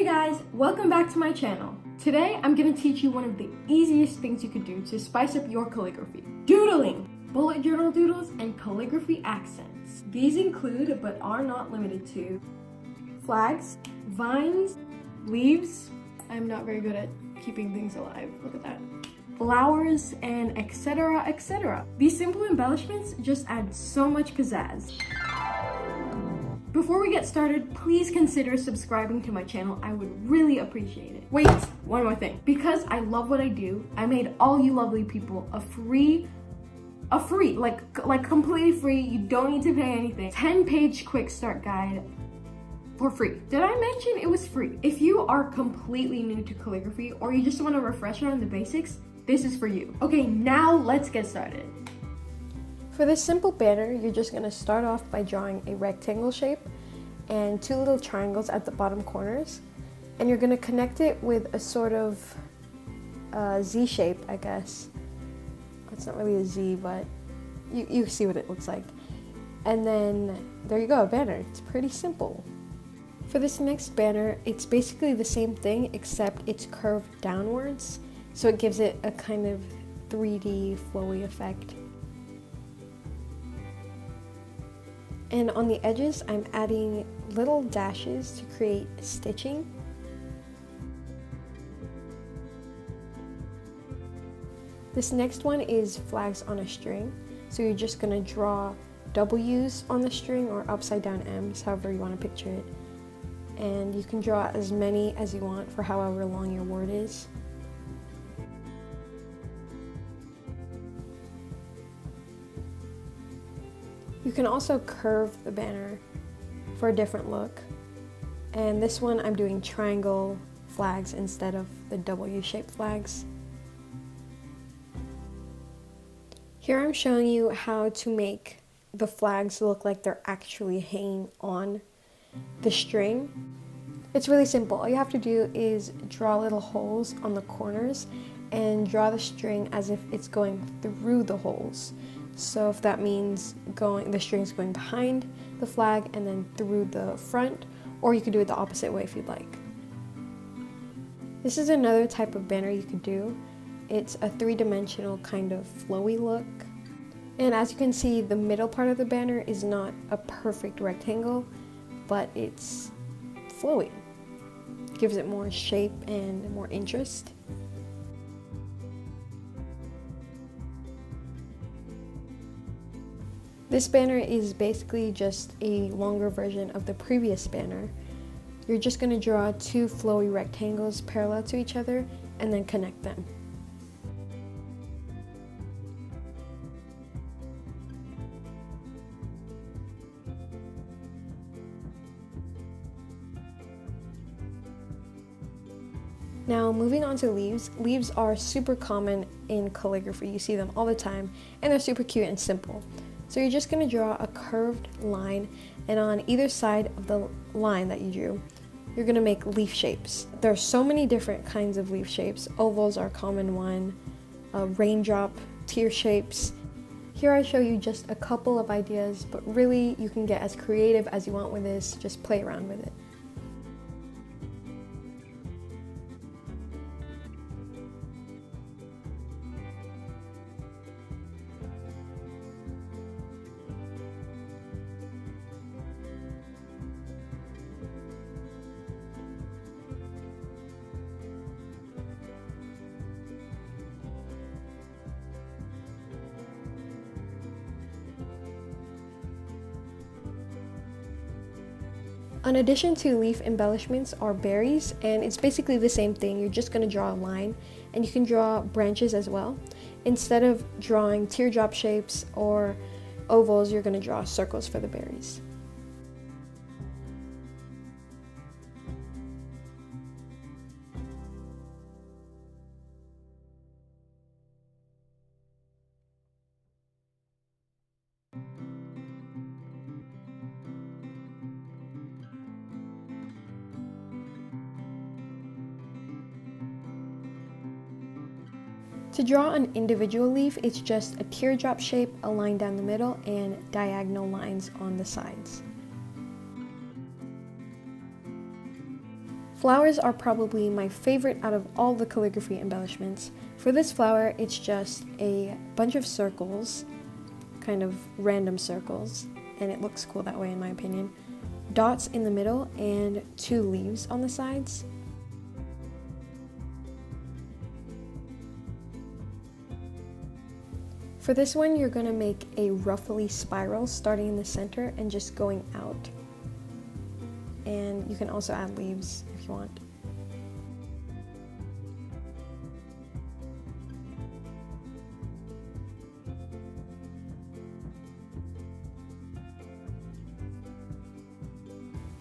guys, welcome back to my channel. Today I'm going to teach you one of the easiest things you could do to spice up your calligraphy. Doodling! Bullet journal doodles and calligraphy accents. These include, but are not limited to, flags, vines, leaves. I'm not very good at keeping things alive, look at that. Flowers, and etc, etc. These simple embellishments just add so much pizzazz. Before we get started, please consider subscribing to my channel. I would really appreciate it. Wait, one more thing. Because I love what I do, I made all you lovely people a free, like completely free, you don't need to pay anything, 10-page quick start guide for free. Did I mention it was free? If you are completely new to calligraphy or you just want a refresher on the basics, this is for you. Okay, now let's get started. For this simple banner, you're just gonna start off by drawing a rectangle shape and two little triangles at the bottom corners. And you're gonna connect it with a sort of Z shape, I guess. It's not really a Z, but you see what it looks like. And then there you go, a banner. It's pretty simple. For this next banner, it's basically the same thing except it's curved downwards. So it gives it a kind of 3D flowy effect. And on the edges, I'm adding little dashes to create stitching. This next one is flags on a string. So you're just gonna draw W's on the string or upside down M's, however you wanna picture it. And you can draw as many as you want for however long your word is. You can also curve the banner for a different look. And this one I'm doing triangle flags instead of the W-shaped flags. Here I'm showing you how to make the flags look like they're actually hanging on the string. It's really simple. All you have to do is draw little holes on the corners and draw the string as if it's going through the holes. So if that means the string's going behind the flag and then through the front, or you could do it the opposite way if you'd like. This is another type of banner you could do. It's a three-dimensional kind of flowy look. And as you can see, the middle part of the banner is not a perfect rectangle, but it's flowy. Gives it more shape and more interest. This banner is basically just a longer version of the previous banner. You're just going to draw two flowy rectangles parallel to each other and then connect them. Now moving on to leaves. Leaves are super common in calligraphy. You see them all the time and they're super cute and simple. So you're just going to draw a curved line, and on either side of the line that you drew, you're going to make leaf shapes. There are so many different kinds of leaf shapes. Ovals are a common one, raindrop, tear shapes. Here I show you just a couple of ideas, but really you can get as creative as you want with this, just play around with it. In addition to leaf embellishments are berries, and it's basically the same thing. You're just going to draw a line, and you can draw branches as well. Instead of drawing teardrop shapes or ovals, you're going to draw circles for the berries. To draw an individual leaf, it's just a teardrop shape, a line down the middle, and diagonal lines on the sides. Flowers are probably my favorite out of all the calligraphy embellishments. For this flower, it's just a bunch of circles, kind of random circles, and it looks cool that way in my opinion. Dots in the middle and 2 leaves on the sides. For this one, you're going to make a ruffly spiral starting in the center and just going out. And you can also add leaves if you want.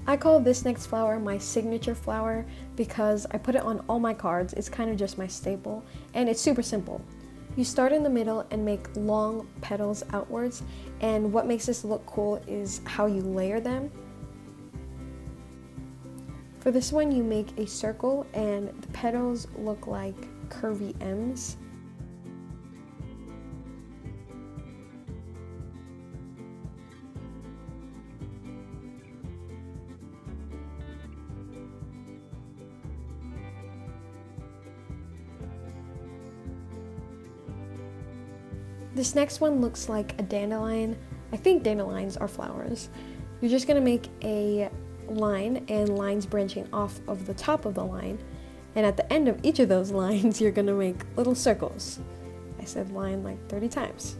I call this next flower my signature flower because I put it on all my cards. It's kind of just my staple, and it's super simple. You start in the middle and make long petals outwards, and what makes this look cool is how you layer them. For this one, you make a circle and the petals look like curvy M's. This next one looks like a dandelion. I think dandelions are flowers. You're just gonna make a line and lines branching off of the top of the line. And at the end of each of those lines, you're gonna make little circles. I said line like 30 times.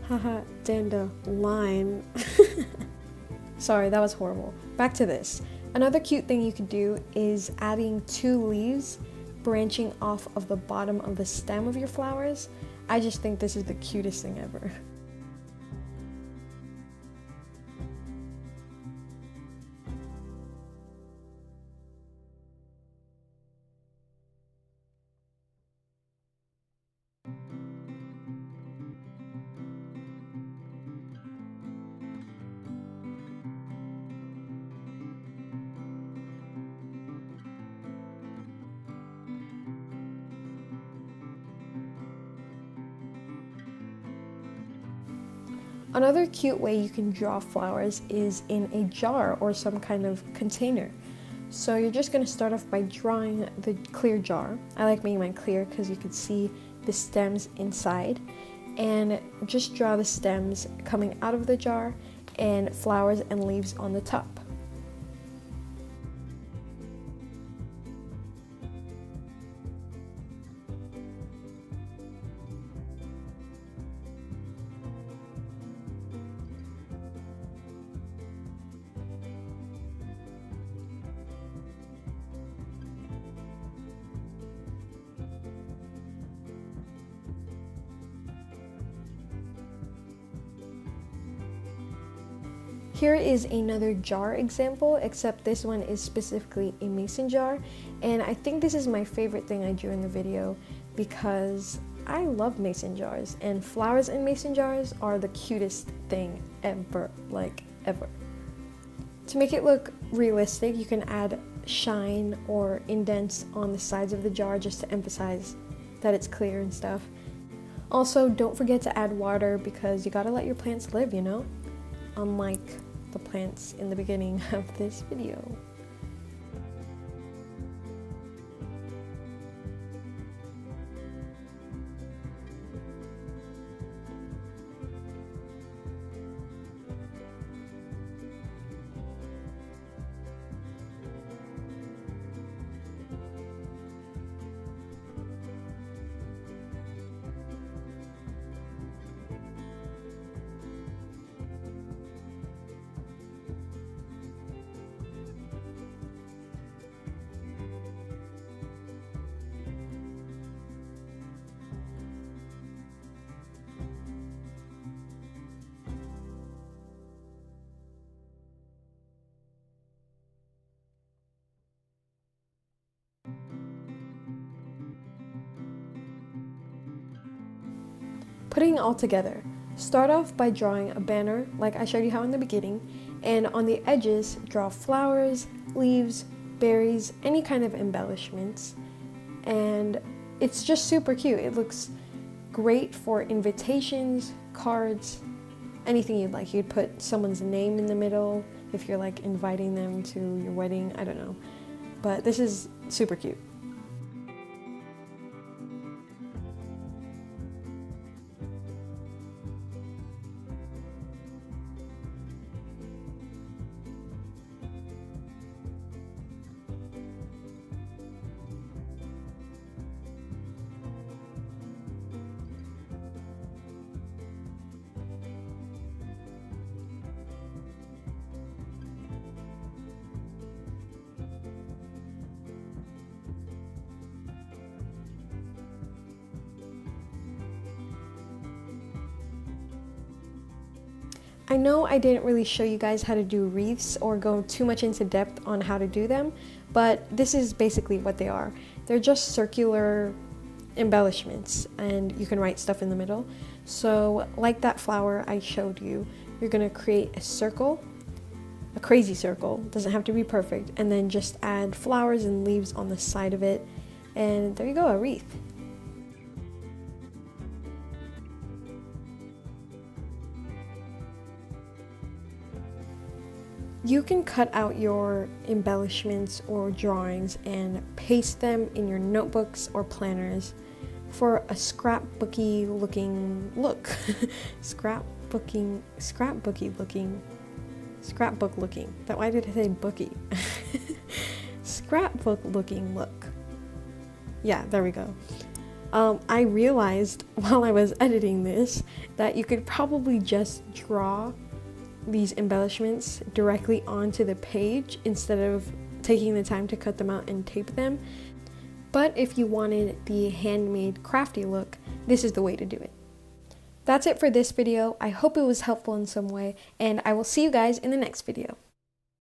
Haha, dandelion. Sorry, that was horrible. Back to this. Another cute thing you could do is adding 2 leaves branching off of the bottom of the stem of your flowers. I just think this is the cutest thing ever. Another cute way you can draw flowers is in a jar or some kind of container. So you're just going to start off by drawing the clear jar. I like making mine clear because you can see the stems inside. And just draw the stems coming out of the jar and flowers and leaves on the top. Here is another jar example, except this one is specifically a mason jar, and I think this is my favorite thing I drew in the video because I love mason jars, and flowers in mason jars are the cutest thing ever, like ever. To make it look realistic, you can add shine or indents on the sides of the jar just to emphasize that it's clear and stuff. Also, don't forget to add water because you gotta let your plants live, you know? Unlike the plants in the beginning of this video. Putting it all together, start off by drawing a banner like I showed you how in the beginning, and on the edges draw flowers, leaves, berries, any kind of embellishments, and it's just super cute. It looks great for invitations, cards, anything you'd like. You'd put someone's name in the middle if you're like inviting them to your wedding, I don't know. but this is super cute. I know I didn't really show you guys how to do wreaths or go too much into depth on how to do them, but this is basically what they are. They're just circular embellishments, and you can write stuff in the middle. So like that flower I showed you, you're gonna create a circle, a crazy circle, doesn't have to be perfect, and then just add flowers and leaves on the side of it, and there you go, a wreath. You can cut out your embellishments or drawings and paste them in your notebooks or planners for a scrapbooky looking look. Scrapbook looking. Why did I say booky? Scrapbook looking look. Yeah, there we go. I realized while I was editing this that you could probably just draw these embellishments directly onto the page instead of taking the time to cut them out and tape them. But if you wanted the handmade crafty look, this is the way to do it. That's it for this video. I hope it was helpful in some way, and I will see you guys in the next video.